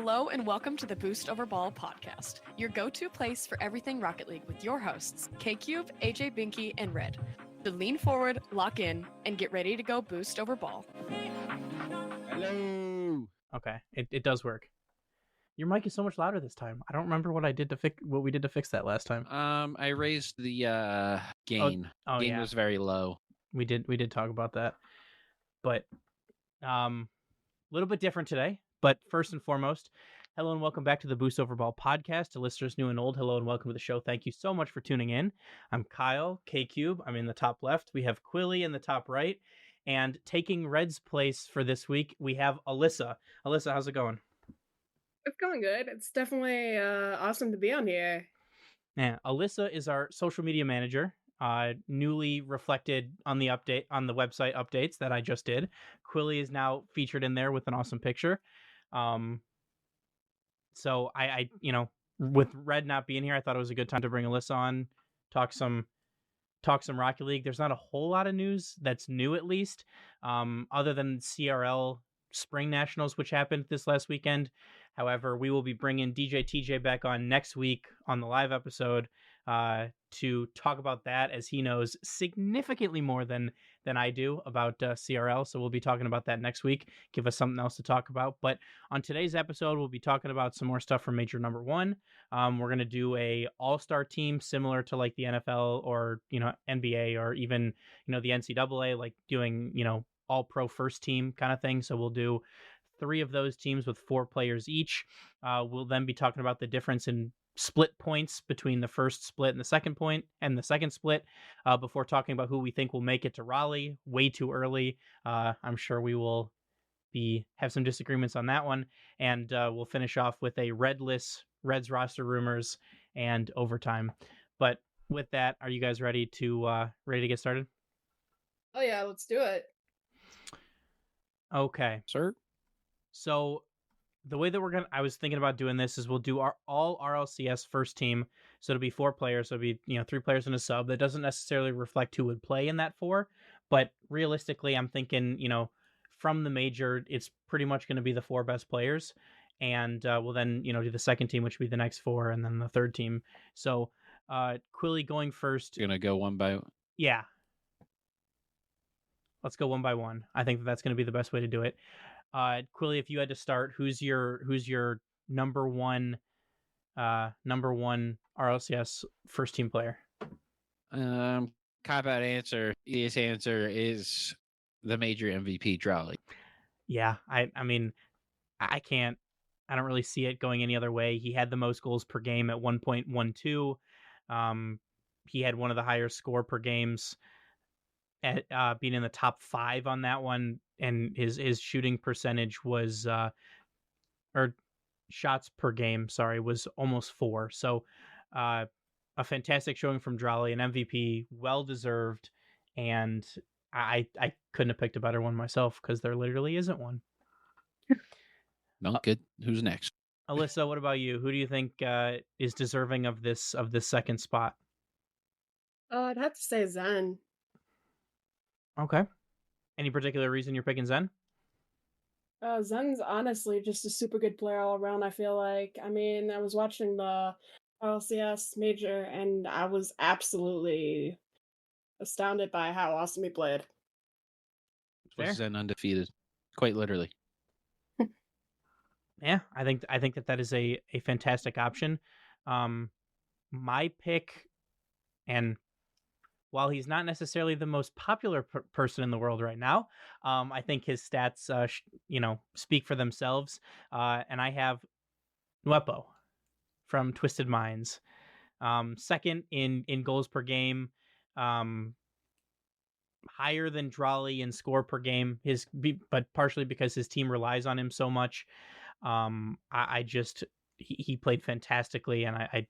Hello and welcome to the Boost Over Ball podcast, your go-to place for everything Rocket League with your hosts, K-Cube, AJ Binky, and Red. So lean forward, lock in, and get ready to go Boost Over Ball. Hello. Okay, it does work. Your mic is so much louder this time. I don't remember what we did to fix that last time. I raised the gain. Oh, Gain yeah. was very low. We did talk about that. But a little bit different today. But first and foremost, hello and welcome back to the Boost Over Ball podcast. To listeners new and old, hello and welcome to the show. Thank you so much for tuning in. I'm Kyle, K-Cube. I'm in the top left. We have Quilly in the top right. And taking Red's place for this week, we have Alyssa. Alyssa, how's it going? It's going good. It's definitely awesome to be on here. Yeah, Alyssa is our social media manager. Newly reflected on the website updates that I just did. Quilly is now featured in there with an awesome picture. So I with Red not being here, I thought it was a good time to bring Alyssa on, talk some Rocket League. There's not a whole lot of news that's new, at least, other than CRL Spring Nationals, which happened this last weekend. However, we will be bringing DJ TJ back on next week on the live episode to talk about that, as he knows significantly more than I do about CRL. So we'll be talking about that next week. Give us something else to talk about. But on today's episode, we'll be talking about some more stuff from Major Number One. We're going to do a all-star team similar to like the NFL or, NBA or even, the NCAA, like doing, all-pro first team kind of thing. So we'll do 3 of those teams with 4 players each. We'll then be talking about the difference in split points between the first split and the second split before talking about who we think will make it to Raleigh way too early. I'm sure we will have some disagreements on that one. And we'll finish off with a Reds roster rumors and overtime. But with that, are you guys ready to get started? Oh yeah, let's do it. Okay. Sir? So the way that I was thinking about doing this is we'll do all RLCS first team. So it'll be 4 players. So it'll be, 3 players and a sub. That doesn't necessarily reflect who would play in that 4. But realistically, I'm thinking, from the major, it's pretty much going to be the 4 best players. And we'll then, do the second team, which would be the next 4, and then the third team. So Quilly going first. You're going to go one by one? Yeah. Let's go one by one. I think that's going to be the best way to do it. Quilly, if you had to start, who's your number one RLCS first team player? Cop out answer. Easiest answer is the major MVP, Drawley. Yeah, I mean, I don't really see it going any other way. He had the most goals per game at 1.12. He had one of the higher score per games at being in the top 5 on that one. And his shooting percentage was, or shots per game, sorry, was almost 4. So a fantastic showing from Drawley, an MVP, well-deserved. And I couldn't have picked a better one myself because there literally isn't one. No, good. Who's next? Alyssa, what about you? Who do you think is deserving of this second spot? I'd have to say Zen. Okay. Any particular reason you're picking Zen? Zen's honestly just a super good player all around, I feel like. I mean, I was watching the RLCS Major, and I was absolutely astounded by how awesome he played. Fair. Zen undefeated, quite literally. Yeah, I think that is a fantastic option. My pick, and while he's not necessarily the most popular person in the world right now, I think his stats, speak for themselves. And I have Nuepo from Twisted Minds, second in goals per game, higher than Drawley in score per game. But partially because his team relies on him so much. He played fantastically, and I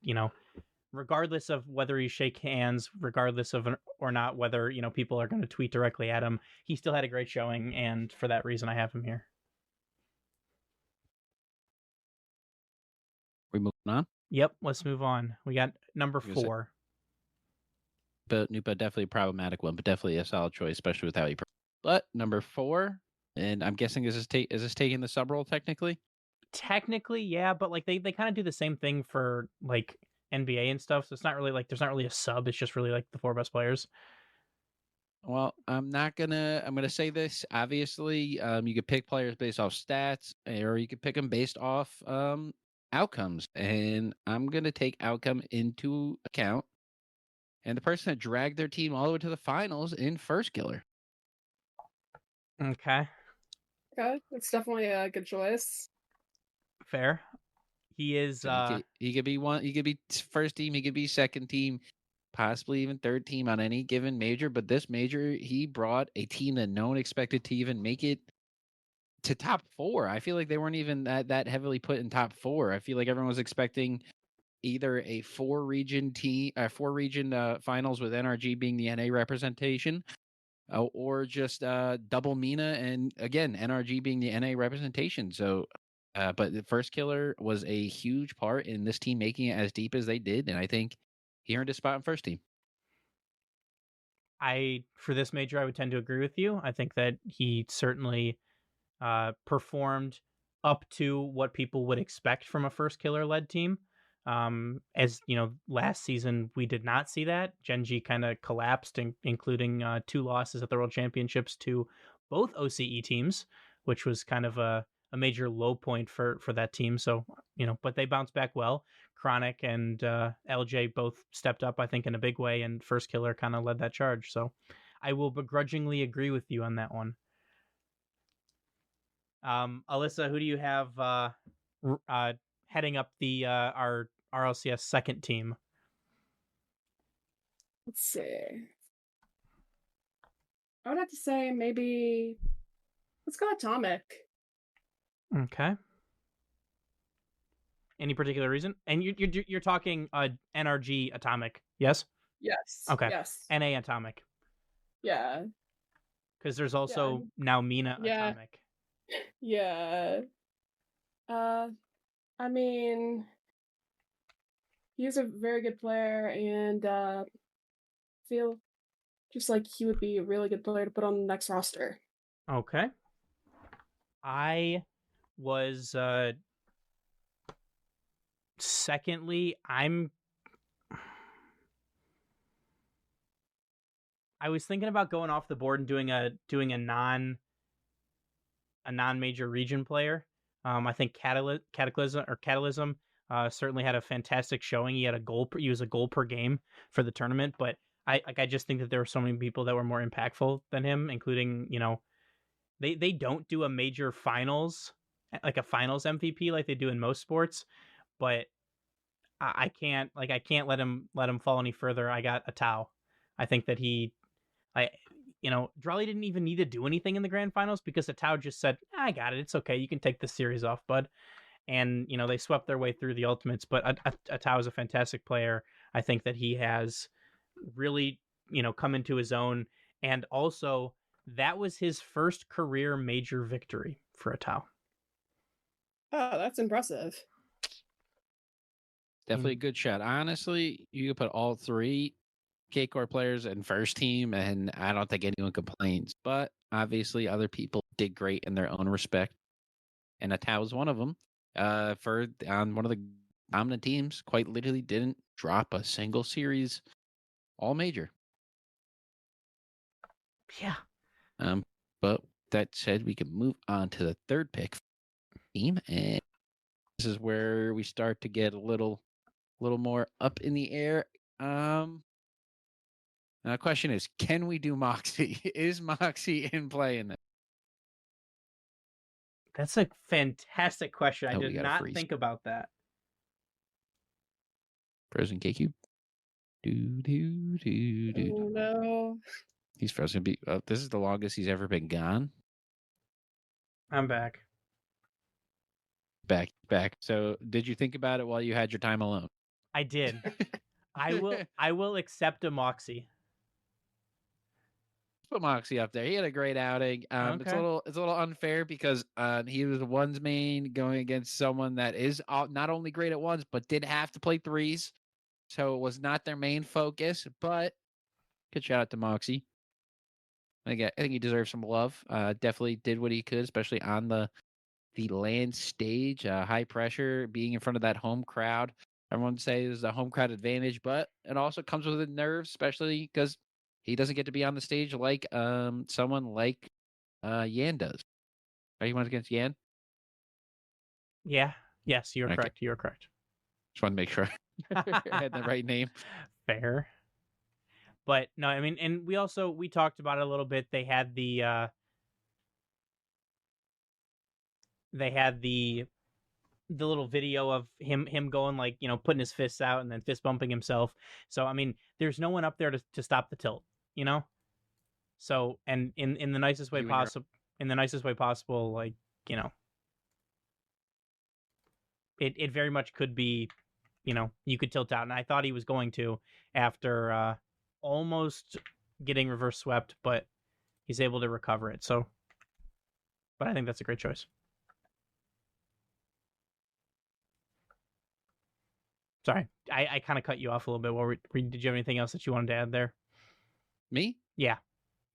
regardless of whether he shake hands, regardless of or not whether people are going to tweet directly at him, he still had a great showing, and for that reason, I have him here. We moving on? Yep, let's move on. We got number 4. But Nupa definitely a problematic one, but definitely a solid choice, especially with how he. But number 4, and I'm guessing is this taking the sub role technically? Technically, yeah, but like they kind of do the same thing for like NBA and stuff. So it's not really like there's not really a sub. It's just really like the 4 best players. Well, I'm gonna say this. Obviously, you could pick players based off stats, or you could pick them based off outcomes. And I'm gonna take outcome into account. And the person that dragged their team all the way to the finals in First Killer. Okay, Okay, that's definitely a good choice. fair. He is. So he could be one. He could be first team. He could be second team, possibly even third team on any given major. But this major, he brought a team that no one expected to even make it to top 4. I feel like they weren't even that heavily put in top 4. I feel like everyone was expecting either a 4-region team, 4-region finals with NRG being the NA representation, or just double MENA and again NRG being the NA representation. So, but the First Killer was a huge part in this team making it as deep as they did, and I think he earned a spot in first team. For this major, I would tend to agree with you. I think that he certainly performed up to what people would expect from a First Killer led team. As you know, last season we did not see that. Gen.G kind of collapsed, including 2 losses at the World Championships to both OCE teams, which was kind of a major low point for that team. So, you know, but they bounced back well. Chronic and LJ both stepped up, I think, in a big way, and First Killer kind of led that charge. So I will begrudgingly agree with you on that one. Alyssa, who do you have heading up the our RLCS second team? Let's see. I would have to say maybe let's go Atomic. Okay. Any particular reason? And you're talking NRG Atomic, yes? Yes. Okay. Yes. NA Atomic. Yeah. Because there's also now MENA Atomic. Yeah. I mean, he's a very good player, and feel just like he would be a really good player to put on the next roster. Okay. I was secondly, I was thinking about going off the board and doing a non-major region player. I think Catalysm certainly had a fantastic showing. He was a goal per game for the tournament, but I just think that there were so many people that were more impactful than him, including, you know, they don't do a major finals, like a finals MVP like they do in most sports, but I can't let him fall any further. I got Atau. I think that Drelly didn't even need to do anything in the grand finals because Atau just said, I got it. It's okay. You can take this series off, bud. And, you know, they swept their way through the ultimates, but Atau is a fantastic player. I think that he has really, you know, come into his own. And also, that was his first career major victory for Atau. Oh, that's impressive. Definitely a good shot. Honestly, you could put all 3 K-Core players in first team, and I don't think anyone complains. But obviously, other people did great in their own respect, and Atau was one of them. On one of the dominant teams, quite literally didn't drop a single series, all major. Yeah. But that said, we can move on to the third pick team, and this is where we start to get a little more up in the air. Now the question is, can we do Moxie? Is Moxie in play in this? That's a fantastic question. I Oh, did not think about that. Frozen K-Cube. Oh, no. He's frozen. This is the longest he's ever been gone. I'm back. Back. So did you think about it while you had your time alone? I did. I will accept a Moxie. Put Moxie up there. He had a great outing. Okay. It's a little unfair because he was one's main going against someone that is not only great at ones but did have to play threes, so it was not their main focus. But good shout out to Moxie. I think he deserves some love. Definitely did what he could, especially on the land stage, high pressure, being in front of that home crowd. Everyone says the home crowd advantage, but it also comes with a nerve, especially because he doesn't get to be on the stage like someone like Yan does. Are you went against Yan? Yeah. Yes, you're Okay. correct. You're correct. Just want to make sure I had the right name. Fair. But no, I mean, and we talked about it a little bit. They had the little video of him going, like, you know, putting his fists out and then fist bumping himself. So I mean, there's no one up there to stop the tilt, you know. So, and in the nicest way possible, like, you know, it very much could be, you know, you could tilt out, and I thought he was going to after almost getting reverse swept, but he's able to recover it. So, but I think that's a great choice. Sorry, I kind of cut you off a little bit. Did you have anything else that you wanted to add there? Me? Yeah.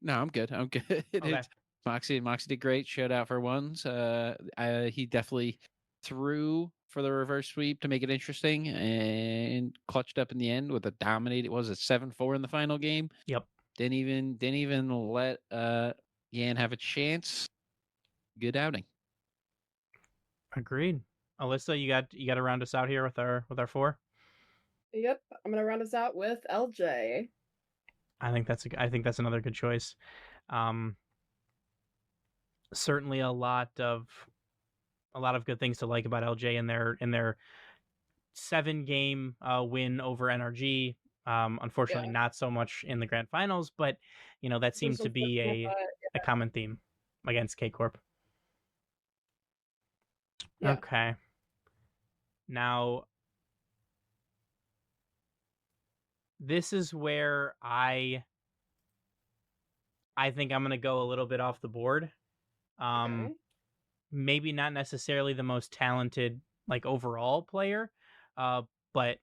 No, I'm good. I'm good. Okay. Moxie did great. Showed out for ones. He definitely threw for the reverse sweep to make it interesting and clutched up in the end with a dominated. Was it 7-4 in the final game? Yep. Didn't even let Yan have a chance. Good outing. Agreed. Alyssa, you got to round us out here with our 4. Yep, I'm gonna round us out with LJ. I think that's another good choice. Certainly a lot of good things to like about LJ in their 7-game win over NRG. Unfortunately, not so much in the grand finals, but you know that seemed to be a common theme against K Corp. Yeah. Okay. Now, this is where I think I'm going to go a little bit off the board. Okay. Maybe not necessarily the most talented, like, overall player, but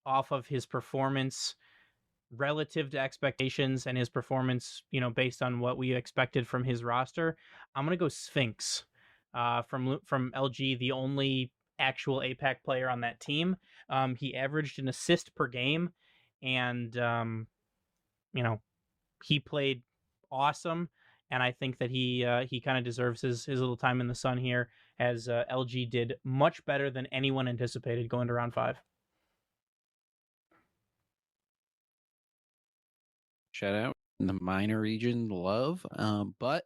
off of his performance relative to expectations and his performance, you know, based on what we expected from his roster, I'm going to go Sphinx from LG, the only actual APAC player on that team. He averaged an assist per game, and you know, he played awesome, and I think that he kind of deserves his little time in the sun here, as LG did much better than anyone anticipated going to round 5. Shout out in the minor region, love. But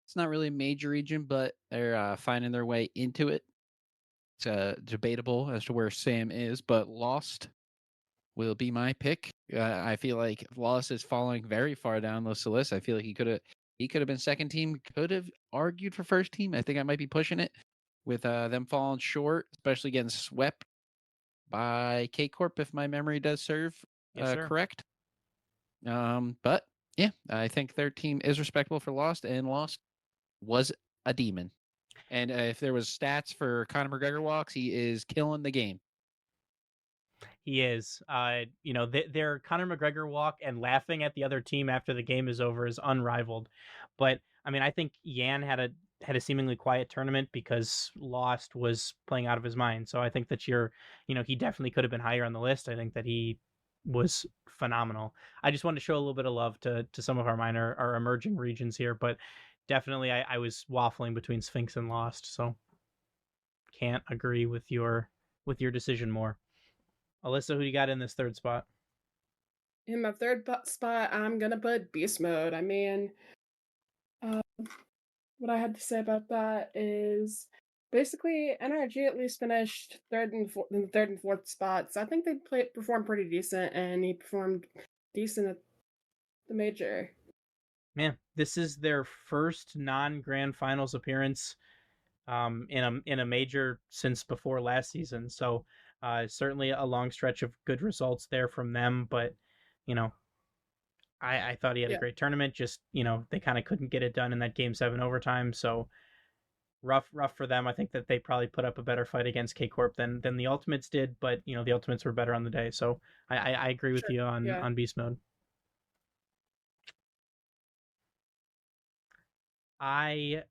it's not really a major region, but they're finding their way into it. It's debatable as to where Sam is, but Lost will be my pick. I feel like Lost is falling very far down the list. I feel like he could have been second team, could have argued for first team. I think I might be pushing it with them falling short, especially getting swept by K Corp, if my memory does serve correct. But yeah, I think their team is respectable for Lost, and Lost was a demon. And if there was stats for Conor McGregor walks, he is killing the game. He is. You know, their Conor McGregor walk and laughing at the other team after the game is over is unrivaled. But I mean, I think Yan had a seemingly quiet tournament because Lost was playing out of his mind. So I think that he definitely could have been higher on the list. I think that he was phenomenal. I just wanted to show a little bit of love to some of our emerging regions here, but definitely I was waffling between Sphinx and Lost, so can't agree with your decision more. Alyssa, who you got in this third spot? In my third spot, I'm gonna put Beast Mode. I mean, what I had to say about that is basically NRG at least finished in the third and fourth spots. I think they performed pretty decent, and he performed decent at the major. Man, this is their first non-grand finals appearance in a major since before last season. So certainly a long stretch of good results there from them. But you know, I thought he had a great tournament. Just, you know, they kind of couldn't get it done in that Game 7 overtime. So rough for them. I think that they probably put up a better fight against K Corp than the Ultimates did. But you know, the Ultimates were better on the day. So I agree with you on Beast Mode. I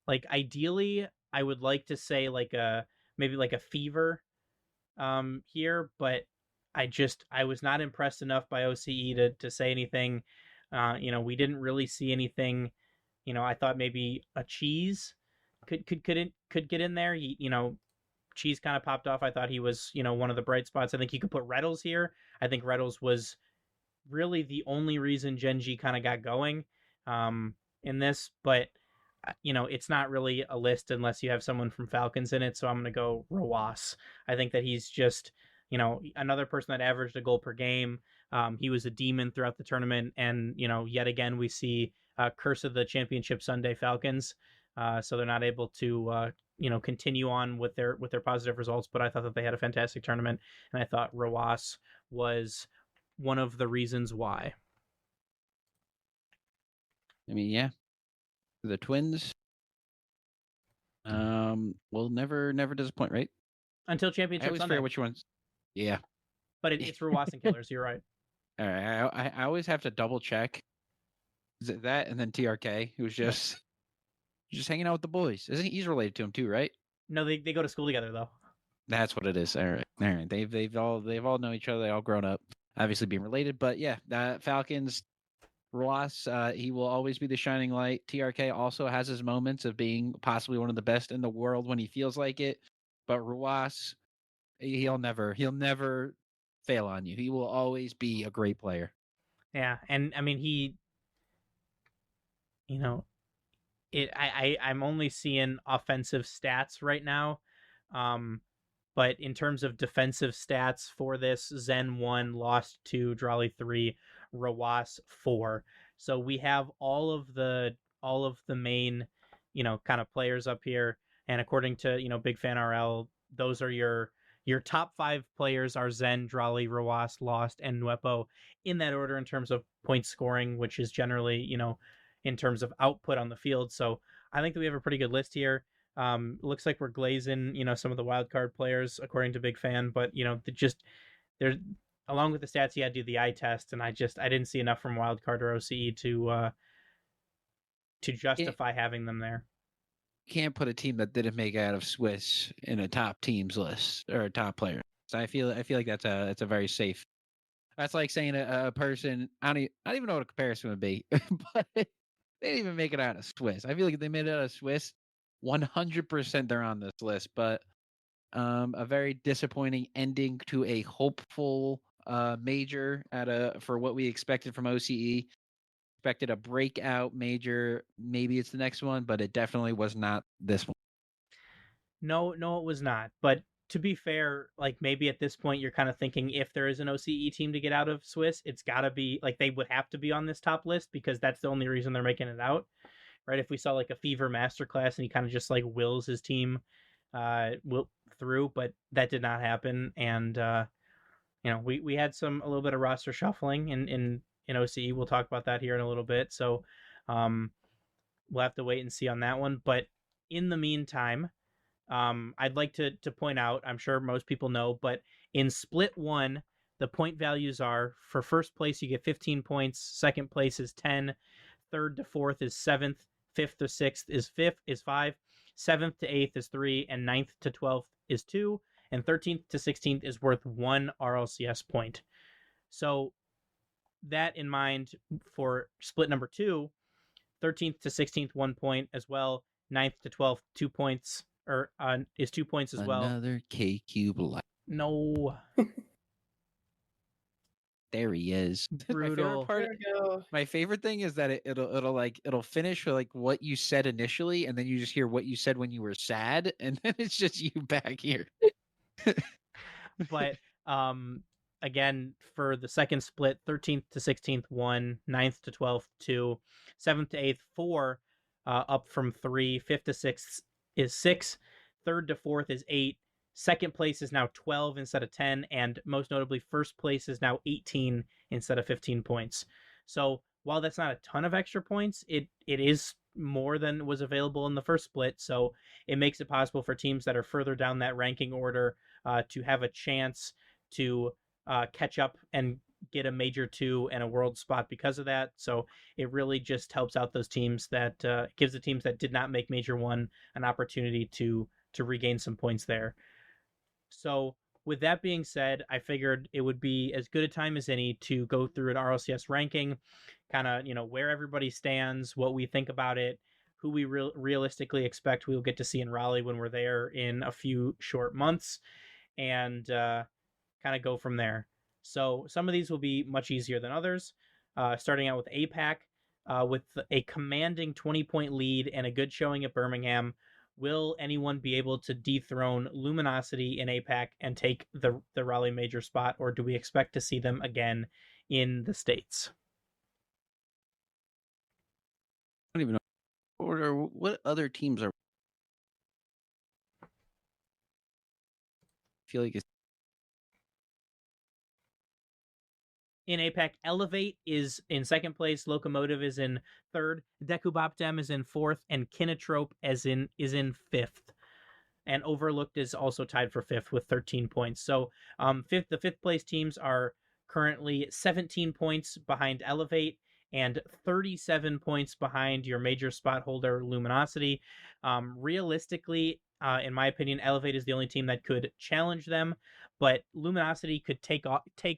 Like ideally, I would like to say like maybe like a Fever here, but I was not impressed enough by OCE to say anything. We didn't really see anything. I thought maybe a Cheese could get in there. Cheese kind of popped off. I thought he was, one of the bright spots. I think you could put Reddles here. I think Reddles was really the only reason Genji kind of got going in this, but it's not really a list unless you have someone from Falcons in it. So I'm going to go Roas. I think that he's just, another person that averaged a goal per game. He was a demon throughout the tournament. And, yet again, we see curse of the championship Sunday Falcons. So they're not able to, continue on with their positive results. But I thought that they had a fantastic tournament. And I thought Roas was one of the reasons why. I mean, yeah, the Twins will never disappoint, right? Until I championship always Sunday. forget which ones. Yeah. But it's Roas and Killers. You're right. All right. I always have to double check. Is it that and then TRK, who's just hanging out with the boys? Isn't he's related to him too, right? No, they go to school together though. That's what it is. All right. They've all known each other. They all grown up, obviously being related. But yeah, Falcons. Roas, he will always be the shining light. TRK also has his moments of being possibly one of the best in the world when he feels like it. But Roas, he'll never fail on you. He will always be a great player. Yeah, and I mean I'm only seeing offensive stats right now. But in terms of defensive stats for this, Zen 1, lost 2, Drawley 3, Roas 4. So we have all of the main, kind of players up here. And according to, Big Fan RL, those are your top 5 players are Zen, Drawley, Roas, Lost, and Nuepo in that order in terms of point scoring, which is generally, in terms of output on the field. So I think that we have a pretty good list here. Looks like we're glazing, some of the wild card players according to Big Fan, but there's along with the stats, you had to do the eye test, and I didn't see enough from wild card or OCE to justify having them there. You can't put a team that didn't make it out of Swiss in a top teams list or a top player. So I feel like that's a very safe. That's like saying a person. I don't even know what a comparison would be, but they didn't even make it out of Swiss. I feel like if they made it out of Swiss, 100% they're on this list, but a very disappointing ending to a hopeful major for what we expected from OCE. Expected a breakout major. Maybe it's the next one, but it definitely was not this one. No, it was not. But to be fair, like maybe at this point you're kind of thinking if there is an OCE team to get out of Swiss, it's got to be like they would have to be on this top list because that's the only reason they're making it out. Right, if we saw like a Fever masterclass and he kind of just like wills his team through, but that did not happen. And we had a little bit of roster shuffling in OCE. We'll talk about that here in a little bit. So we'll have to wait and see on that one. But in the meantime, I'd like to point out, I'm sure most people know, but in split 1, the point values are for first place you get 15 points, second place is 10, third to fourth is 7th, 5th to 6th is 5, 7th to 8th is 3, and 9th to 12th is 2, and 13th to 16th is worth 1 RLCS point. So that in mind for split number 2, 13th to 16th 1 point as well, 9th to 12th 2 points, or is 2 points as well. Another K Cube light. No. There he is. Brutal. My favorite thing is that it'll finish with like what you said initially, and then you just hear what you said when you were sad, and then it's just you back here. But again, for the second split, 13th to 16th 1, 9th to 12th 2, 7th to 8th 4, up from 3, 5th to 6th is 6, 3rd to 4th is 8. Second place is now 12 instead of 10, and most notably, first place is now 18 instead of 15 points. So while that's not a ton of extra points, it is more than was available in the first split. So it makes it possible for teams that are further down that ranking order to have a chance to catch up and get a Major 2 and a World spot because of that. So it really just helps out those teams that gives the teams that did not make Major 1 an opportunity to regain some points there. So with that being said, I figured it would be as good a time as any to go through an RLCS ranking, kind of, where everybody stands, what we think about it, who we realistically expect we'll get to see in Raleigh when we're there in a few short months, and kind of go from there. So some of these will be much easier than others, starting out with APAC. With a commanding 20-point lead and a good showing at Birmingham, will anyone be able to dethrone Luminosity in APAC and take the Raleigh Major spot, or do we expect to see them again in the States? I don't even know. What other teams are? I feel like it's in APAC. Elevate is in second place, Locomotive is in third, Dekubapdem is in fourth, and Kinotrope is in fifth. And Overlooked is also tied for fifth with 13 points. So the fifth place teams are currently 17 points behind Elevate and 37 points behind your major spot holder, Luminosity. Realistically, in my opinion, Elevate is the only team that could challenge them, but Luminosity could take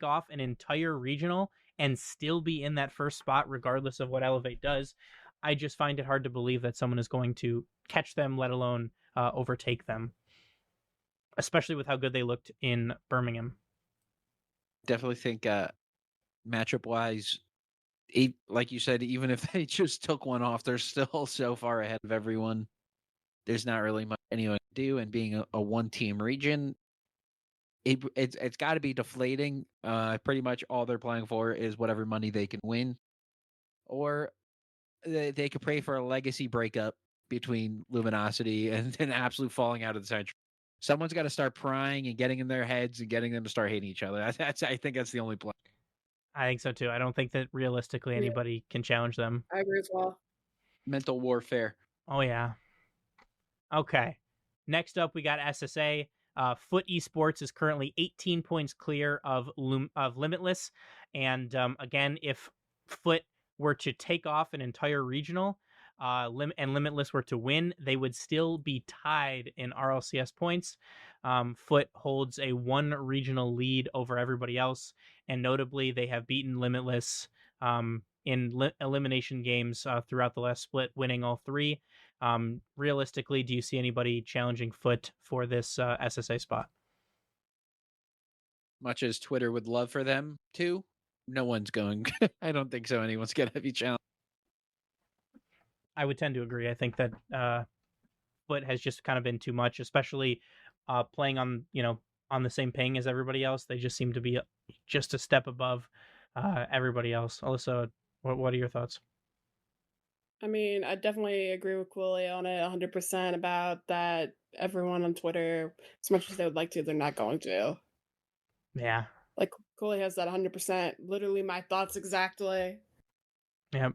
off an entire regional and still be in that first spot regardless of what Elevate does. I just find it hard to believe that someone is going to catch them, let alone overtake them, especially with how good they looked in Birmingham. Definitely think matchup wise, like you said, even if they just took one off, they're still so far ahead of everyone. There's not really much anyone to do, and being a one-team region, it's got to be deflating. Pretty much all they're playing for is whatever money they can win, or they could pray for a legacy breakup between Luminosity and an absolute falling out of the century. Someone's got to start prying and getting in their heads and getting them to start hating each other. I think that's the only play. I think so too. I don't think that realistically anybody can challenge them. I agree as well. Mental warfare. Oh yeah. Okay. Next up, we got SSA. Foot Esports is currently 18 points clear of Limitless, and again, if Foot were to take off an entire regional, and Limitless were to win, they would still be tied in RLCS points. Foot holds a 1 regional lead over everybody else, and notably, they have beaten Limitless in elimination games throughout the last split, winning all 3. Realistically, do you see anybody challenging Foot for this SSA spot? Much as Twitter would love for them to, no one's going. I don't think so. Anyone's going to be challenged. I would tend to agree. I think that Foot has just kind of been too much, especially playing on the same ping as everybody else. They just seem to be just a step above everybody else. Alyssa, what are your thoughts? I mean, I definitely agree with Quilly on it 100% about that. Everyone on Twitter, as much as they would like to, they're not going to. Yeah. Like, Quilly has that 100%. Literally my thoughts exactly. Yep.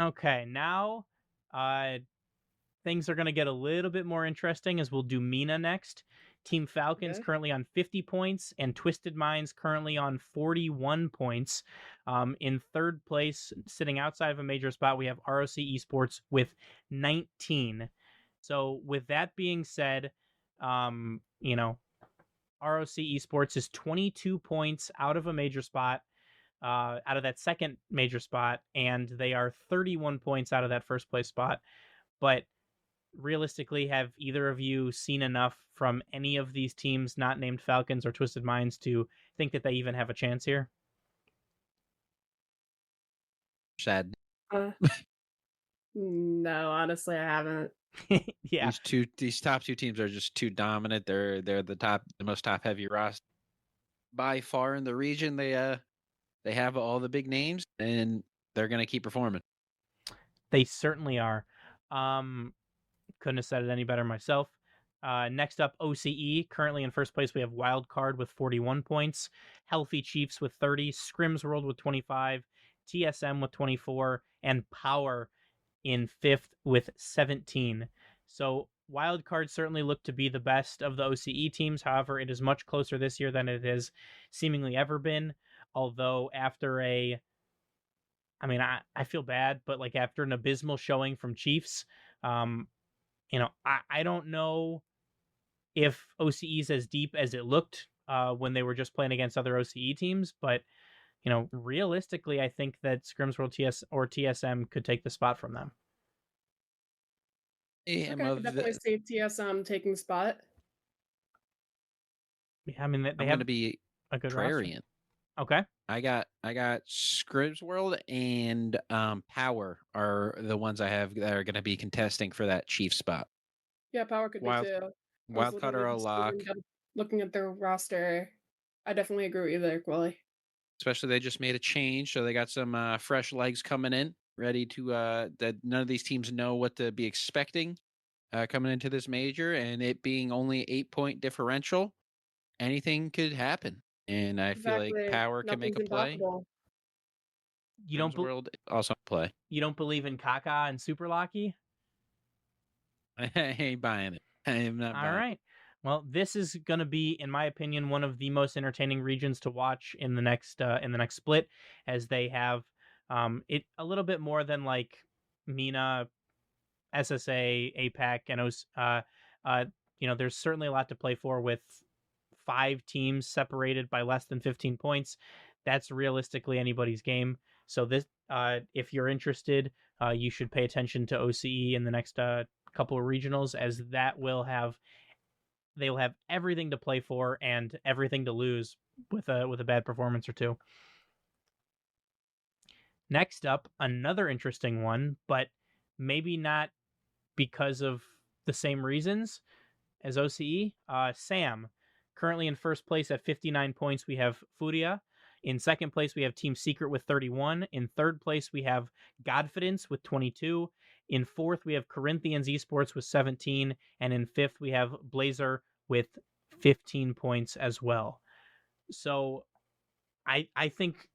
Okay, now things are going to get a little bit more interesting as we'll do MENA next. Team Falcons currently on 50 points and Twisted Minds currently on 41 points. In third place, sitting outside of a major spot, we have ROC Esports with 19. So with that being said, ROC Esports is 22 points out of a major spot, out of that second major spot, and they are 31 points out of that first place spot. But realistically, have either of you seen enough from any of these teams not named Falcons or Twisted Minds to think that they even have a chance here? Sad. No, honestly, I haven't. Yeah, these top 2 teams are just too dominant. They're the most top heavy roster by far in the region. They have all the big names and they're gonna keep performing. They certainly are. Couldn't have said it any better myself. Next up, OCE. Currently in first place, we have Wildcard with 41 points, Healthy Chiefs with 30, Scrims World with 25, TSM with 24, and Power in fifth with 17. So wild cards certainly look to be the best of the OCE teams. However, it is much closer this year than it has seemingly ever been. Although after I feel bad, but like after an abysmal showing from Chiefs, um, I don't know if OCE is as deep as it looked when they were just playing against other OCE teams, but realistically, I think that Scrims World TSM could take the spot from them. Okay, I could definitely see TSM taking spot. Yeah, I mean, they I'm have going to be a good Prairie. Okay. I got Scrims World and Power are the ones I have that are going to be contesting for that chief spot. Yeah, Power could be too. Wildcard are a lock. Looking at their roster, I definitely agree with you there, Quilly. Especially they just made a change, so they got some fresh legs coming in, ready to that none of these teams know what to be expecting coming into this major, and it being only 8-point differential, anything could happen. And I feel like Power can make a play. You don't World also play. You don't believe in Kaka and Super Locky? I ain't buying it. I am not buying it. All right. Well, this is going to be, in my opinion, one of the most entertaining regions to watch in the next split, as they have it a little bit more than like MENA, SSA, APAC, and there's certainly a lot to play for with 5 teams separated by less than 15 points. That's realistically anybody's game. So this, if you're interested, you should pay attention to OCE in the next couple of regionals, as they will have everything to play for and everything to lose with a bad performance or two. Next up, another interesting one, but maybe not because of the same reasons as OCE. Sam, currently in first place at 59 points, we have Furia. In second place, we have Team Secret with 31. In third place, we have Godfidence with 22. In fourth, we have Corinthians Esports with 17. And in fifth, we have Blazer with 15 points as well. So I think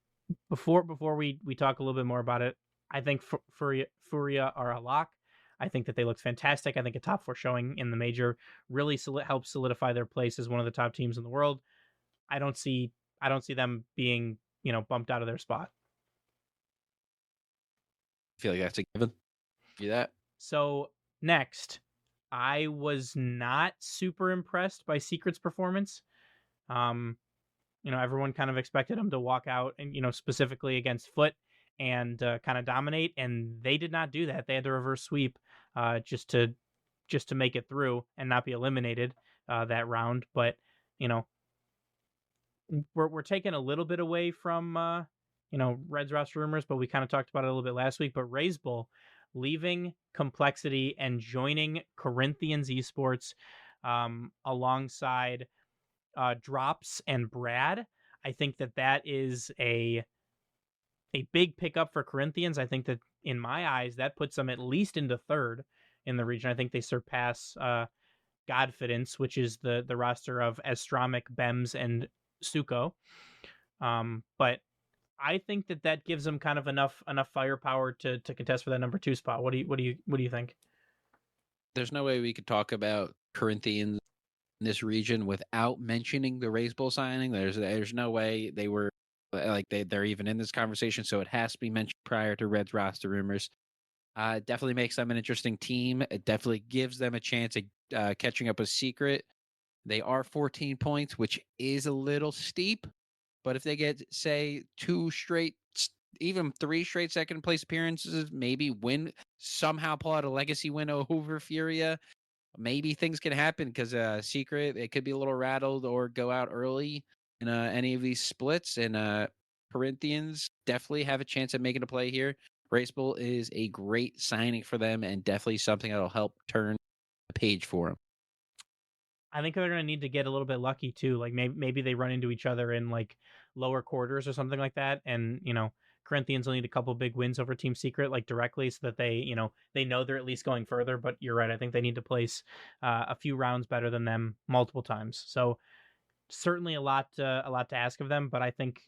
before we talk a little bit more about it, I think Furia are a lock. I think that they looked fantastic. I think a top 4 showing in the major really helps solidify their place as one of the top teams in the world. I don't see them being, bumped out of their spot. I feel like that's a given. Do that. So next, I was not super impressed by Secret's performance. Everyone kind of expected them to walk out and, specifically against Foot and kind of dominate, and they did not do that. They had to reverse sweep just to make it through and not be eliminated that round. But, we're taking a little bit away from Red's roster rumors, but we kind of talked about it a little bit last week. But Raise Bull leaving Complexity and joining Corinthians Esports alongside Drops and Brad. I think that is a big pickup for Corinthians. I think that, in my eyes, that puts them at least into third in the region. I think they surpass Godfidence, which is the roster of Astramic, Bems, and Suko. But I think that gives them kind of enough firepower to contest for that number 2 spot. What do you think? There's no way we could talk about Corinthians in this region without mentioning the Raise Bull signing. There's no way they were like they're even in this conversation, so it has to be mentioned prior to Red's roster rumors. Definitely makes them an interesting team. It definitely gives them a chance at catching up with Secret. They are 14 points, which is a little steep, but if they get, say, 2 straight, even 3 straight second place appearances, maybe somehow pull out a legacy win over Furia, maybe things can happen, because Secret, it could be a little rattled or go out early in any of these splits, and Corinthians definitely have a chance at making a play here. Race Bull is a great signing for them and definitely something that'll help turn the page for them. I think they're going to need to get a little bit lucky too. Like maybe they run into each other in like lower quarters or something like that. And, Corinthians will need a couple big wins over Team Secret, like directly, so that they know they're at least going further. But you're right. I think they need to place a few rounds better than them multiple times. Certainly a lot to ask of them. But I think,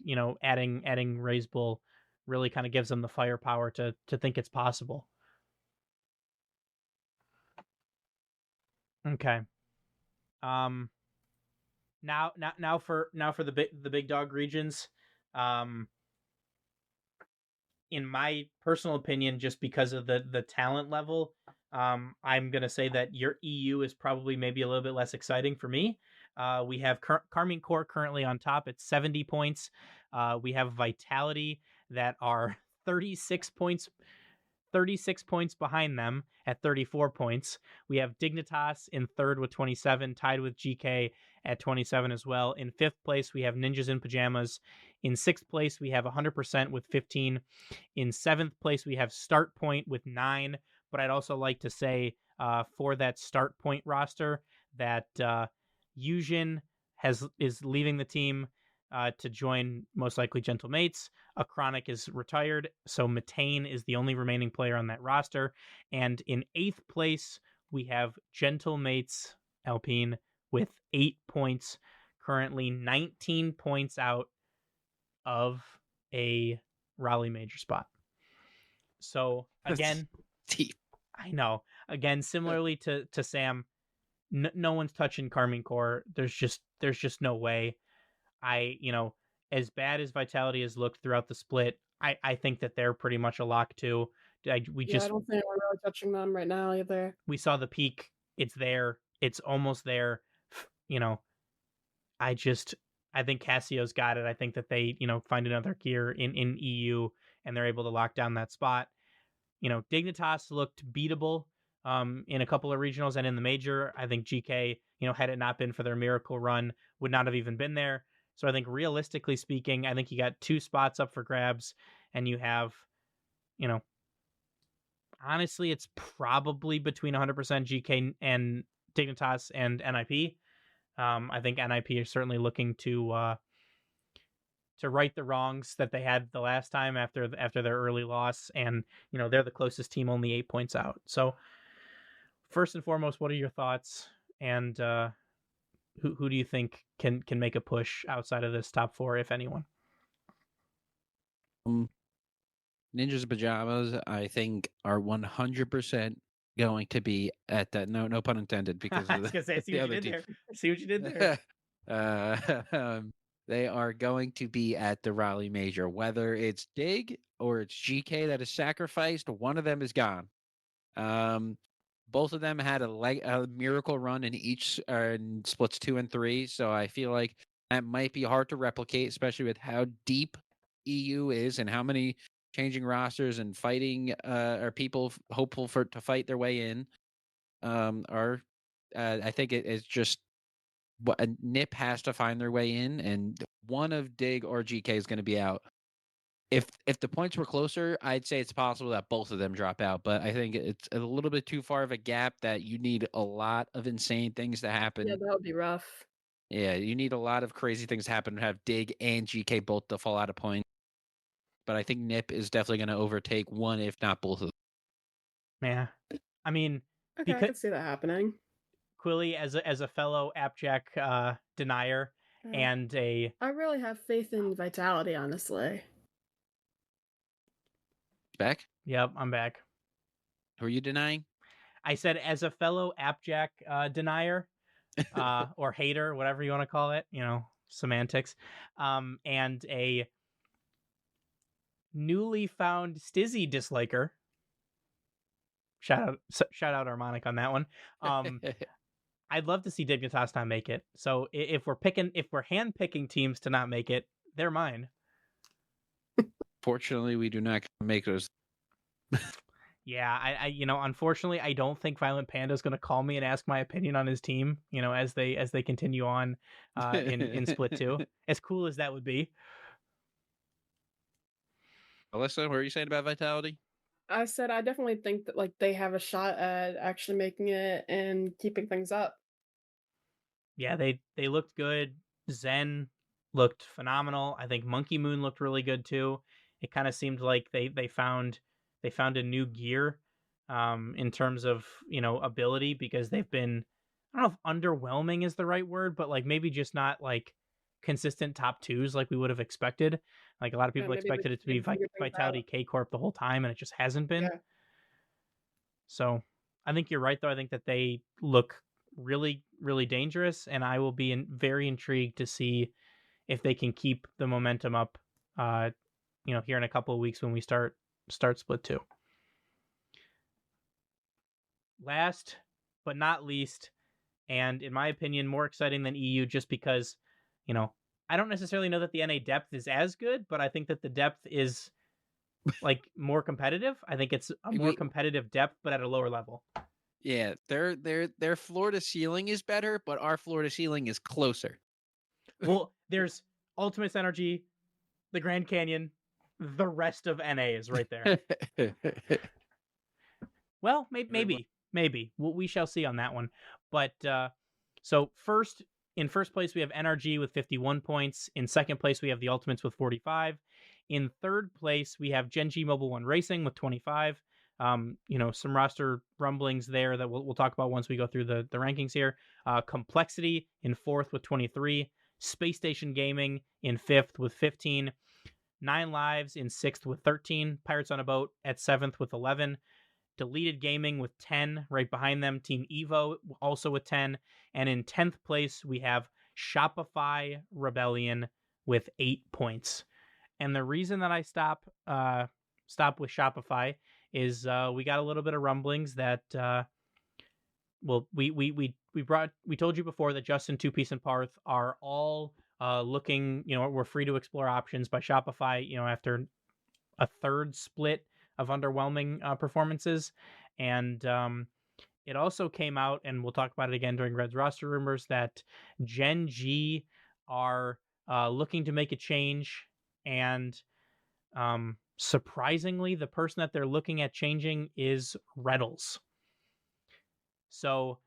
adding Raise Bull really kind of gives them the firepower to think it's possible. Okay. Now for the big dog regions. Um, in my personal opinion, just because of the talent level, I'm gonna say that your EU is probably maybe a little bit less exciting for me. We have Carmine Corps currently on top at 70 points. We have Vitality that are 36 points 36 points behind them at 34 points. We have Dignitas in third with 27, tied with GK at 27 as well. In fifth place, we have Ninjas in Pajamas. In sixth place, we have 100% with 15. In seventh place, we have Start Point with 9. But I'd also like to say for that Start Point roster that Yujin is leaving the team to join most likely Gentle Mates. Achronic is retired, so Matane is the only remaining player on that roster. And in eighth place, we have Gentle Mates Alpine with 8 points, currently 19 points out of a Raleigh major spot. So again, Deep. I know. Again, similarly to Sam, no one's touching Carmine Corps. There's just no way. As bad as Vitality has looked throughout the split, I think that they're pretty much a lock too. I don't think we're really touching them right now either. We saw the peak. It's there. It's almost there. I think Cassio's got it. I think that they, find another gear in EU and they're able to lock down that spot. Dignitas looked beatable in a couple of regionals and in the major. I think GK, had it not been for their miracle run, would not have even been there. So I think realistically speaking, I think you got 2 spots up for grabs and you have, honestly, it's probably between 100% GK and Dignitas and NIP. I think NIP is certainly looking to right the wrongs that they had the last time after their early loss. And, they're the closest team, only 8 points out. So first and foremost, what are your thoughts? And, who do you think can make a push outside of this top 4, if anyone? Ninjas Pajamas, I think, are 100% going to be at that. No pun intended, because I was gonna say, see what you did there. They are going to be at the Raleigh Major, whether it's Dig or it's GK that is sacrificed. One of them is gone. Both of them had a miracle run in each in splits 2 and 3, so I feel like that might be hard to replicate, especially with how deep EU is and how many changing rosters and fighting are people hopeful to fight their way in. I think it is just what a NIP has to find their way in, and one of Dig or GK is going to be out. If the points were closer, I'd say it's possible that both of them drop out, but I think it's a little bit too far of a gap that you need a lot of insane things to happen. Yeah, that would be rough. Yeah, you need a lot of crazy things to happen to have Dig and GK both to fall out of points. But I think NIP is definitely going to overtake one, if not both of them. Yeah, I mean, okay, I can see that happening. Quilly, as a fellow Appjack denier, and I really have faith in Vitality, honestly. Back? Yep, I'm back. Who are you denying? I said, as a fellow Appjack denier, or hater, whatever you want to call it, semantics, and a newly found Stizzy disliker. Shout out Harmonic on that one. I'd love to see Dignitas not make it. So if we're hand picking teams to not make it, they're mine. Fortunately, we do not make those. Yeah, I unfortunately, I don't think Violent Panda is going to call me and ask my opinion on his team. As they continue on in Split 2. As cool as that would be. Alyssa, what are you saying about Vitality? I said I definitely think that they have a shot at actually making it and keeping things up. Yeah, they looked good. Zen looked phenomenal. I think Monkey Moon looked really good too. It kind of seemed like they found a new gear in terms of ability, because they've been, I don't know if underwhelming is the right word, but maybe just not consistent top 2s like we would have expected. A lot of people expected it to be Vitality K Corp the whole time, and it just hasn't been. Yeah. So I think you're right, though. I think that they look really, really dangerous, and I will be very intrigued to see if they can keep the momentum up, here in a couple of weeks when we start split 2. Last but not least, and in my opinion, more exciting than EU, just because, I don't necessarily know that the NA depth is as good, but I think that the depth is like more competitive. I think it's a more competitive depth, but at a lower level. Yeah, their floor to ceiling is better, but our floor to ceiling is closer. Well, there's Ultimates Energy, the Grand Canyon, the rest of NA is right there. Well, maybe. We shall see on that one. But so in first place we have NRG with 51 points. In second place we have the Ultimates with 45. In third place we have Gen.G Mobile One Racing with 25. Some roster rumblings there that we'll talk about once we go through the rankings here. Complexity in fourth with 23. Space Station Gaming in fifth with 15. 9 Lives in sixth with 13. Pirates on a Boat at seventh with 11. Deleted Gaming with 10, right behind them. Team Evo also with 10. And in 10th place, we have Shopify Rebellion with 8 points. And the reason that I stop with Shopify is we got a little bit of rumblings that we told you before that Justin, Two Piece, and Parth are all looking, we're free to explore options by Shopify, after a third split of underwhelming performances. And it also came out, and we'll talk about it again during Red's roster rumors, that Gen.G are looking to make a change. And surprisingly, the person that they're looking at changing is Reddles. So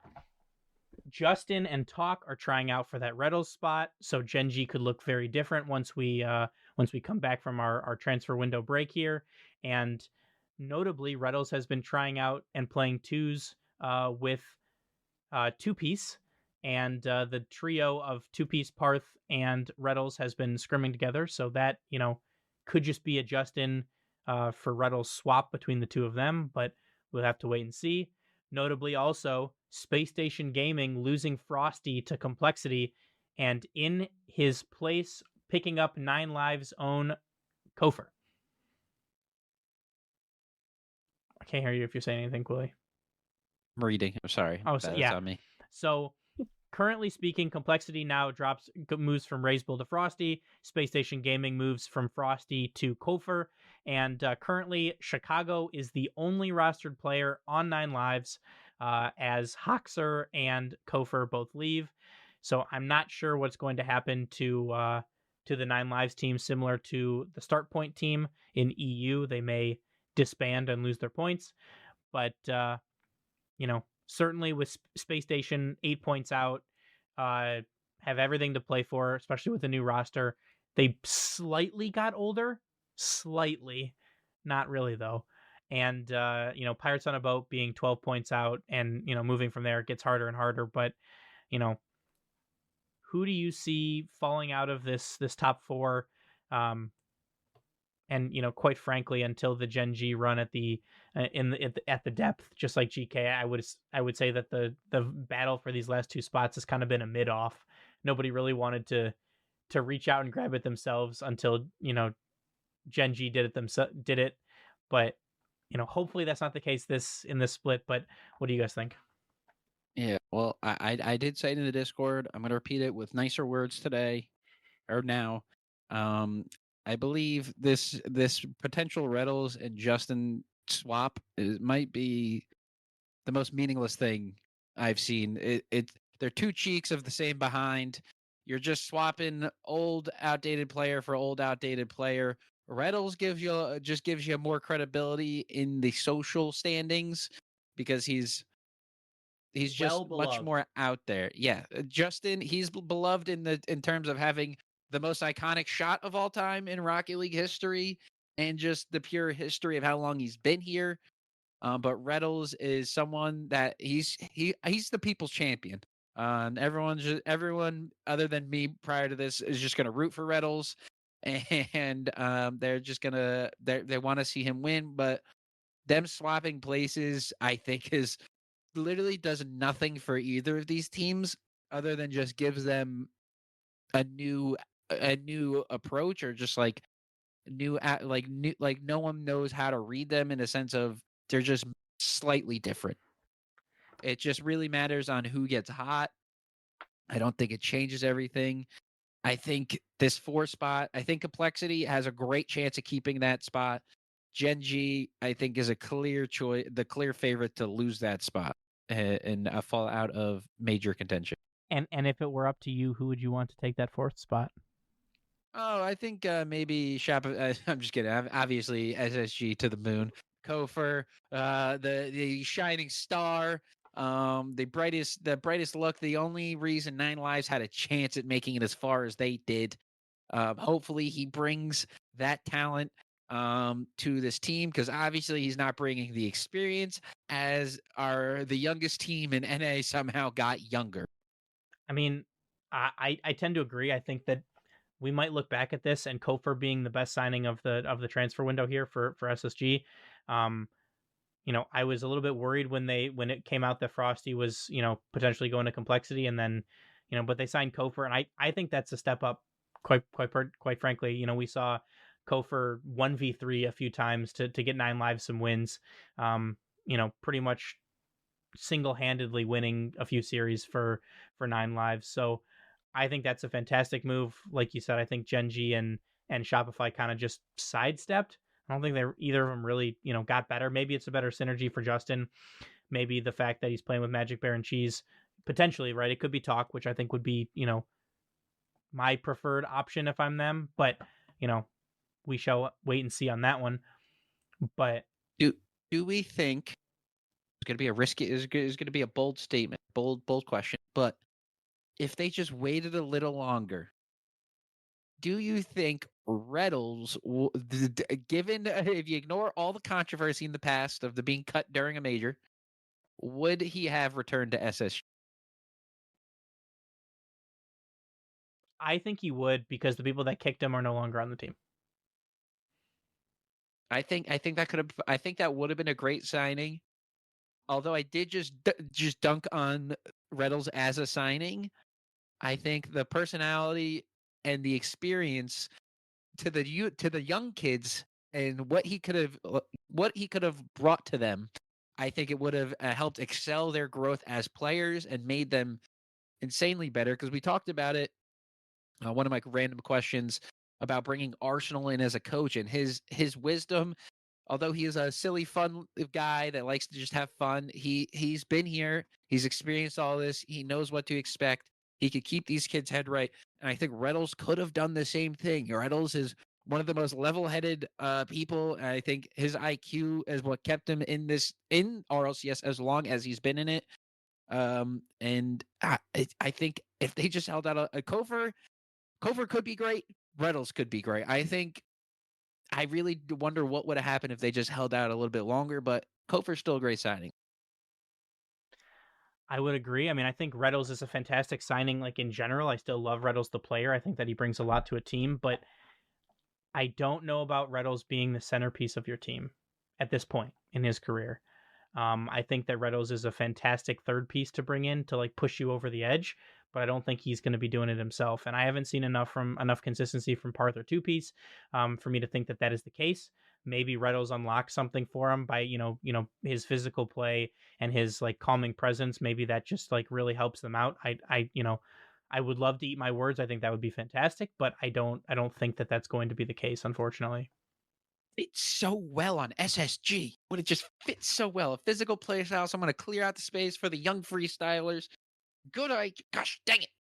Justin and Talk are trying out for that Reddles spot, so Gen.G could look very different once we come back from our transfer window break here. And notably, Reddles has been trying out and playing twos with Two Piece, and the trio of Two Piece, Parth, and Reddles has been scrimming together. So that could just be a Justin for Reddles swap between the two of them, but we'll have to wait and see. Notably, also Space Station Gaming losing Frosty to Complexity, and in his place picking up 9 Lives' own Kofor. I can't hear you if you're saying anything, Quilly. I'm reading. I'm sorry. Oh, so, yeah. On me. So, currently speaking, Complexity now moves from Razebull to Frosty. Space Station Gaming moves from Frosty to Kofor. And currently, Chicago is the only rostered player on 9 Lives, as Hoxer and Kofor both leave. So I'm not sure what's going to happen to the 9 Lives team, similar to the Start Point team in EU. They may disband and lose their points. But, certainly with Space Station 8 points out, have everything to play for, especially with the new roster. They slightly got older. Slightly. Not really, though. And, Pirates on a Boat being 12 points out and, moving from there, it gets harder and harder. But, who do you see falling out of this top four? And, quite frankly, until the Gen.G run at the depth, just like GK, I would say that the battle for these last two spots has kind of been a mid-off. Nobody really wanted to reach out and grab it themselves until, Gen.G did it. But, hopefully that's not the case in this split. But what do you guys think? Yeah, well, I did say it in the Discord. I'm going to repeat it with nicer words today or now. I believe this potential Reddles and Justin swap might be the most meaningless thing I've seen. They're two cheeks of the same behind. You're just swapping old outdated player for old outdated player. Reddles gives you more credibility in the social standings because he's just much more out there. Yeah, Justin, he's beloved in terms of having the most iconic shot of all time in Rocket League history and just the pure history of how long he's been here. But Reddles is someone that he's the people's champion. Everyone other than me prior to this is just going to root for Reddles, and they're just gonna they want to see him win. But them swapping places, I think, is literally does nothing for either of these teams other than just gives them a new approach, or just like no one knows how to read them, in a sense of they're just slightly different. It just really matters on who gets hot. I don't think it changes everything. I think this 4 spot, I think Complexity has a great chance of keeping that spot. Gen G, I think, is a clear choice, the clear favorite to lose that spot and fall out of major contention. And if it were up to you, who would you want to take that 4th spot? Oh, I think maybe I'm just kidding. Obviously, SSG to the moon. Kofor, the shining star, the brightest look. The only reason Nine Lives had a chance at making it as far as they did. Hopefully, he brings that talent to this team, because obviously he's not bringing the experience, as the youngest team in NA somehow got younger. I mean, I tend to agree. I think that we might look back at this and Kofor being the best signing of the transfer window here for SSG. I was a little bit worried when it came out that Frosty was, potentially going to Complexity, and then, but they signed Kofor, and I think that's a step up. Quite frankly, we saw Kofor 1v3 a few times to get Nine Lives some wins. Pretty much single-handedly winning a few series for Nine Lives. So I think that's a fantastic move. Like you said, I think Gen G and Shopify kind of just sidestepped. I don't think either of them really, got better. Maybe it's a better synergy for Justin. Maybe the fact that he's playing with Magic Bear and Cheese, potentially, right? It could be Talk, which I think would be, my preferred option if I'm them. But, we shall wait and see on that one. But do we think it's going to be a risky? Is going to be a bold statement, bold question? But if they just waited a little longer, do you think Reddles, given if you ignore all the controversy in the past of the being cut during a major, would he have returned to SSG? I think he would, because the people that kicked him are no longer on the team. I think that would have been a great signing. Although I did just dunk on Reddles as a signing, I think the personality and the experience to the young kids and what he could have brought to them, I think it would have helped excel their growth as players and made them insanely better. Because we talked about it, one of my random questions about bringing Arsenal in as a coach, and his wisdom. Although he is a silly, fun guy that likes to just have fun, he's been here. He's experienced all this. He knows what to expect. He could keep these kids' head right. And I think Reddles could have done the same thing. Reddles is one of the most level-headed people. And I think his IQ is what kept him in RLCS as long as he's been in it. And I think if they just held out a Kofor could be great. Reddles could be great. I really wonder what would have happened if they just held out a little bit longer, but Kofor's still a great signing. I would agree. I mean, I think Reddles is a fantastic signing. Like, in general, I still love Reddles the player. I think that he brings a lot to a team, but I don't know about Reddles being the centerpiece of your team at this point in his career. I think that Reddles is a fantastic third piece to bring in to push you over the edge, but I don't think he's going to be doing it himself. And I haven't seen enough consistency from Parther 2-piece for me to think that is the case. Maybe Reddles unlocks something for him by, his physical play and his calming presence. Maybe that just really helps them out. I would love to eat my words. I think that would be fantastic, but I don't think that that's going to be the case, unfortunately. Fits so well on SSG. Would it just fit so well? A physical play style. So I'm going to clear out the space for the young freestylers. Good gosh dang it.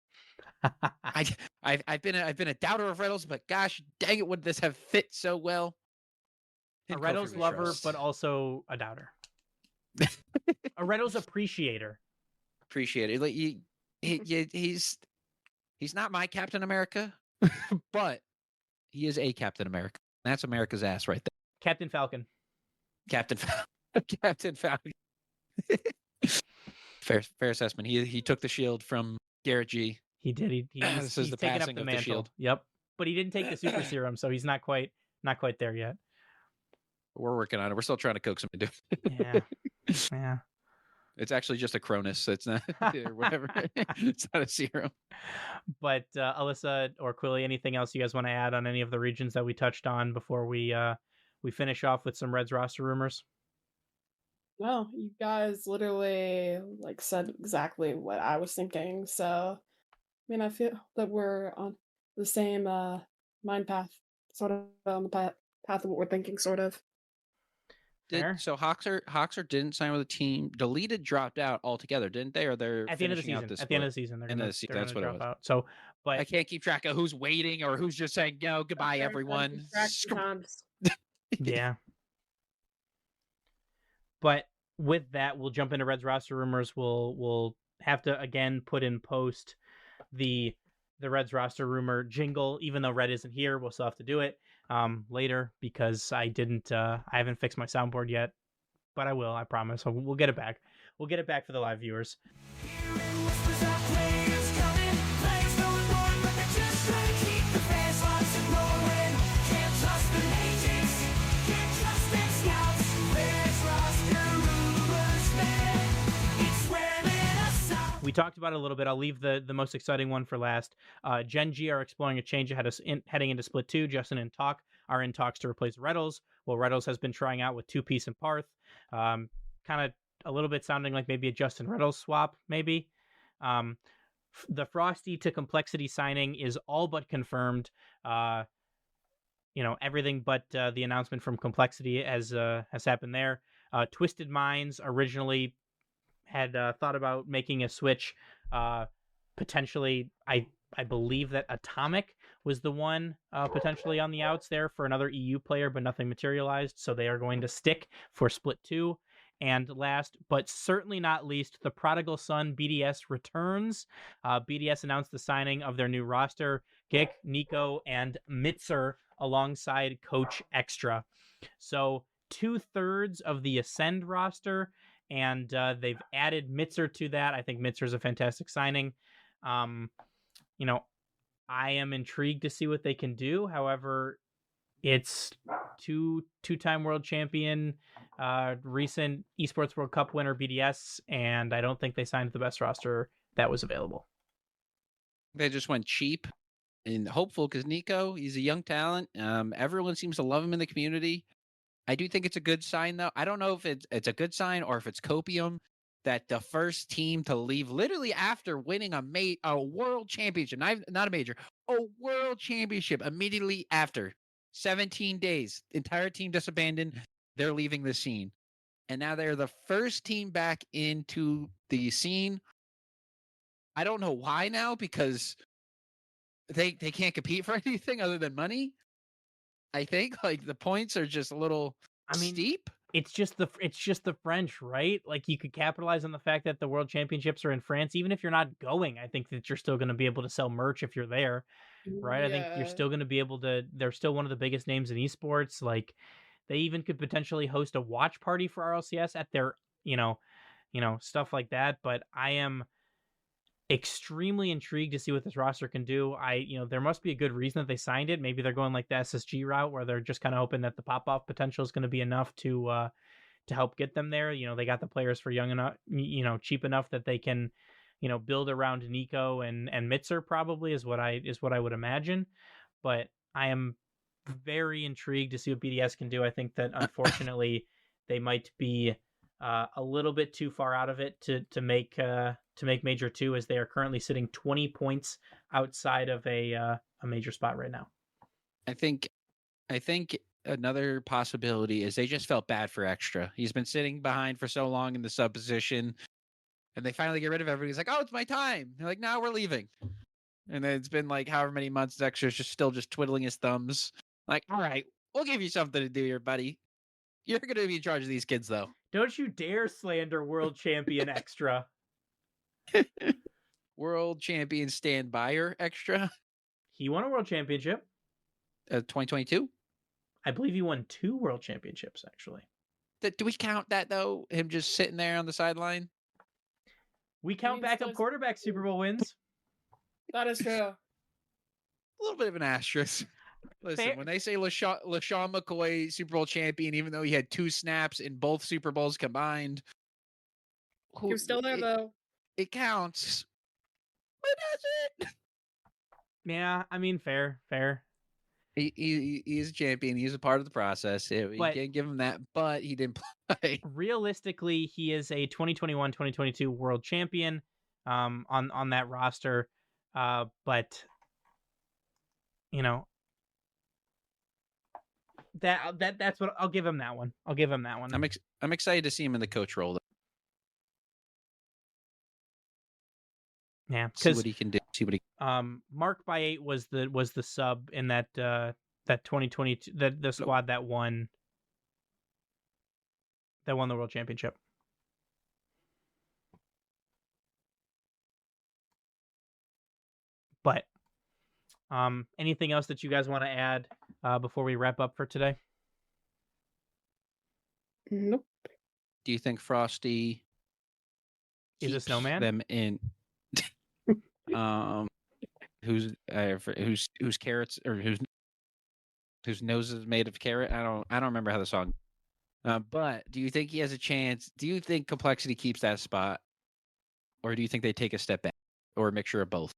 I've been a doubter of Reddles, but gosh dang it, would this have fit so well? A Reddles lover, but also a doubter. A Reddles appreciator. He's not my Captain America, but he is a Captain America. That's America's ass right there. Captain Falcon. Captain Falcon. Fair assessment. He took the shield from Garrett G. He did. He's the taken up passing the of the mantle. shield. Yep. But he didn't take the super serum, so he's not quite there yet. We're working on it. We're still trying to coax him into it. Yeah. It's actually just a Cronus. It's not or whatever. It's not a serum. But Alyssa or Quilly, anything else you guys want to add on any of the regions that we touched on before we finish off with some Reds roster rumors? No, you guys literally like said exactly what I was thinking. So, I mean, I feel that we're on the same mind path, sort of on the path of what we're thinking, sort of. Fair. So Hoxer didn't sign with a team. Deleted dropped out altogether, didn't they? Or they're At the end of the finishing out season. this At the end of split? the season, they're End of gonna, the se- they're that's gonna what it drop was. out. So, but I can't keep track of who's waiting or who's just saying no, goodbye, That's very hard to everyone. keep track sometimes. yeah. But with that, we'll jump into Reds roster rumors. We'll have to again put in post the Reds roster rumor jingle. Even though Red isn't here, we'll still have to do it later because I haven't fixed my soundboard yet, but I will. I promise. So we'll get it back. We'll get it back for the live viewers. We talked about it a little bit. I'll leave the most exciting one for last. Gen G are exploring a change heading into Split 2. Justin and Talk are in talks to replace Reddles. Well, Reddles has been trying out with 2-Piece and Parth. Kind of a little bit sounding like maybe a Justin Reddles swap, maybe. The Frosty to Complexity signing is all but confirmed. Everything but the announcement from Complexity has happened there. Twisted Minds originally had thought about making a switch. Potentially, I believe that Atomic was the one potentially on the outs there for another EU player, but nothing materialized. So they are going to stick for Split 2. And last, but certainly not least, the Prodigal Son BDS returns. BDS announced the signing of their new roster, Gik, Nico, and Mitzer alongside Coach Extra. So 2/3 of the Ascend roster, and they've added Mitzer to that. I think Mitzer is a fantastic signing. I am intrigued to see what they can do. However, it's two-time world champion, recent Esports World Cup winner BDS, and I don't think they signed the best roster that was available. They just went cheap and hopeful because Nico, he's a young talent. Everyone seems to love him in the community. I do think it's a good sign, though. I don't know if it's a good sign or if it's copium that the first team to leave literally after winning a world championship, not a major, a world championship immediately after 17 days, entire team disbanded. They're leaving the scene. And now they're the first team back into the scene. I don't know why now, because they can't compete for anything other than money. I think like the points are just a little steep. It's just the French, right? Like you could capitalize on the fact that the World Championships are in France, even if you're not going. I think that you're still going to be able to sell merch if you're there, right? Yeah. I think you're still going to be able to. They're still one of the biggest names in esports. Like they even could potentially host a watch party for RLCS at their, stuff like that. But I am extremely intrigued to see what this roster can do. There must be a good reason that they signed it. Maybe they're going like the SSG route where they're just kind of hoping that the pop-off potential is going to be enough to help get them there. They got the players for young enough, cheap enough that they can, build around Nico and Mitzer probably is what I would imagine. But I am very intrigued to see what BDS can do. I think that unfortunately they might be a little bit too far out of it to make Major 2, as they are currently sitting 20 points outside of a major spot right now. I think another possibility is they just felt bad for Extra. He's been sitting behind for so long in the sub position, and they finally get rid of everybody. He's like, "Oh, it's my time." They're like, "Now we're leaving." And then it's been like however many months. Extra's just twiddling his thumbs. Like, all right, we'll give you something to do here, buddy. You're going to be in charge of these kids, though. Don't you dare slander world champion Extra. World champion Stan Byer Extra. He won a world championship. 2022? I believe he won 2 world championships, actually. Do we count that, though? Him just sitting there on the sideline? We count backup quarterback Super Bowl wins. That is true. A little bit of an asterisk. Listen, when they say LaShawn McCoy Super Bowl champion, even though he had 2 snaps in both Super Bowls combined, He was still there though. It counts. But does it? Yeah, I mean, fair. He's a champion. He's a part of the process. You But- can't give him that, but he didn't play. Realistically, he is a 2021-2022 world champion on that roster. But you know, that's what I'll give him that one. I'm excited to see him in the coach role. Yeah, See because what he can do. See what he. Mark by 8 was the sub in that 2022 the squad that won the world championship. But anything else that you guys want to add before we wrap up for today? Nope. Do you think Frosty Is a keeps snowman? them in? Whose carrots or whose nose is made of carrot? I don't remember how the song. But do you think he has a chance? Do you think Complexity keeps that spot, or do you think they take a step back, or a mixture of both?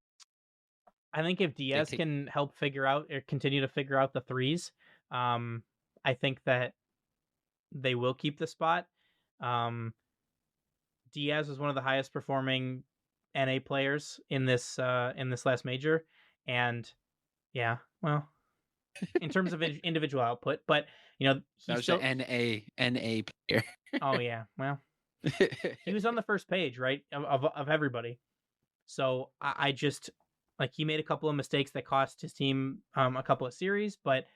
I think if Diaz take- can help figure out or continue to figure out the threes, I think that they will keep the spot. Diaz was one of the highest performing NA players in this last major, and yeah, well, in terms of individual output, but you know, That he's was still an NA player. oh yeah, well, he was on the first page, right, of everybody. So I just like he made a couple of mistakes that cost his team a couple of series, but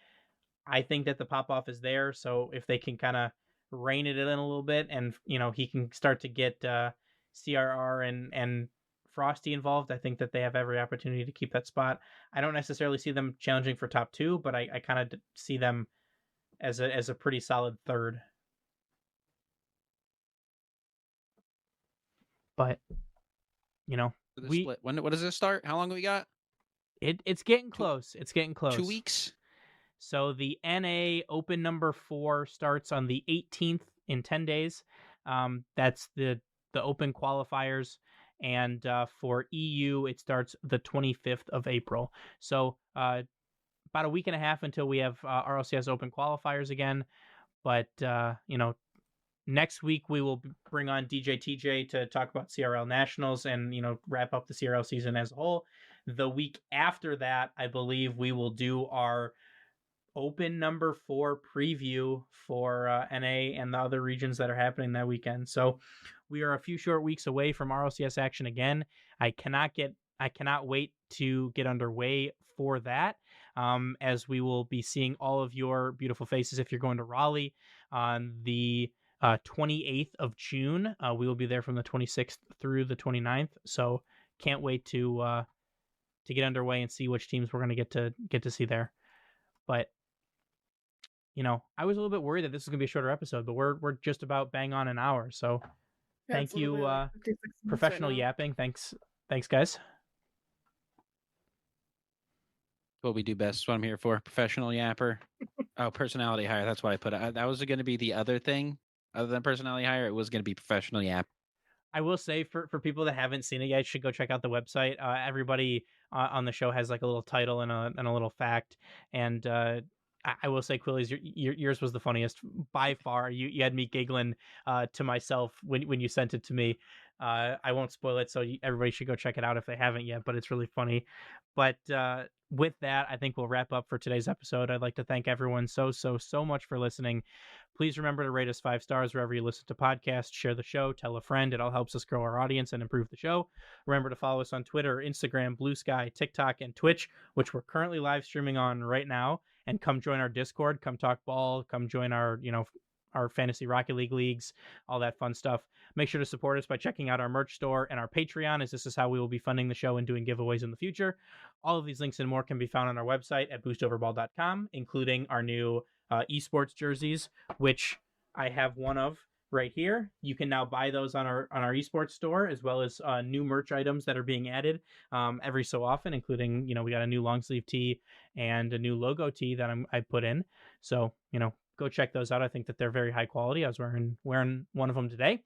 I think that the pop off is there. So if they can kind of rein it in a little bit, and you know he can start to get CRR and Frosty involved, I think that they have every opportunity to keep that spot. I don't necessarily see them challenging for top 2, but I kind of see them as a pretty solid third. But you know, Split. What does this start? How long do we got? it's getting close. It's getting close. 2 weeks. So the NA Open number 4 starts on the 18th in 10 days. That's the Open qualifiers. And for EU, it starts the 25th of April. So about a week and a half until we have RLCS Open qualifiers again. But, you know, next week we will bring on DJ TJ to talk about CRL Nationals and, you know, wrap up the CRL season as a whole. The week after that, I believe we will do our Open number 4 preview for NA and the other regions that are happening that weekend. So we are a few short weeks away from RLCS action again. I cannot wait to get underway for that, as we will be seeing all of your beautiful faces if you're going to Raleigh on the 28th of June. We will be there from the 26th through the 29th. So can't wait to get underway and see which teams we're going to get to see there. But you know, I was a little bit worried that this was going to be a shorter episode, but we're just about bang on an hour. So Yeah, thank it's literally you, like 56 minutes right professional now. yapping. Thanks guys. What we do best. That's what I'm here for. Professional yapper. Oh, personality hire. That's what I put. That was going to be the other thing. Other than personality hire, it was going to be professional yap. I will say for people that haven't seen it yet, should go check out the website. Everybody on the show has like a little title and a little fact. And I will say, Quilly's, yours was the funniest by far. You had me giggling to myself when you sent it to me. I won't spoil it, so everybody should go check it out if they haven't yet, but it's really funny. But with that, I think we'll wrap up for today's episode. I'd like to thank everyone so much for listening. Please remember to rate us 5 stars wherever you listen to podcasts, share the show, tell a friend. It all helps us grow our audience and improve the show. Remember to follow us on Twitter, Instagram, Blue Sky, TikTok, and Twitch, which we're currently live streaming on right now. And come join our Discord, come talk ball, come join our Fantasy Rocket League leagues, all that fun stuff. Make sure to support us by checking out our merch store and our Patreon, as this is how we will be funding the show and doing giveaways in the future. All of these links and more can be found on our website at boostoverball.com, including our new esports jerseys, which I have one of right here. You can now buy those on our esports store, as well as new merch items that are being added every so often, including, we got a new long sleeve tee and a new logo tee that I put in. So, go check those out. I think that they're very high quality. I was wearing one of them today.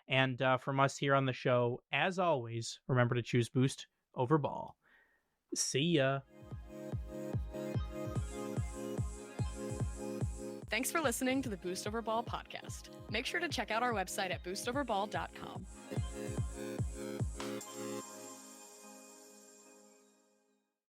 And from us here on the show, as always, remember to choose Boost over Ball. See ya. Thanks for listening to the Boost Over Ball podcast. Make sure to check out our website at boostoverball.com.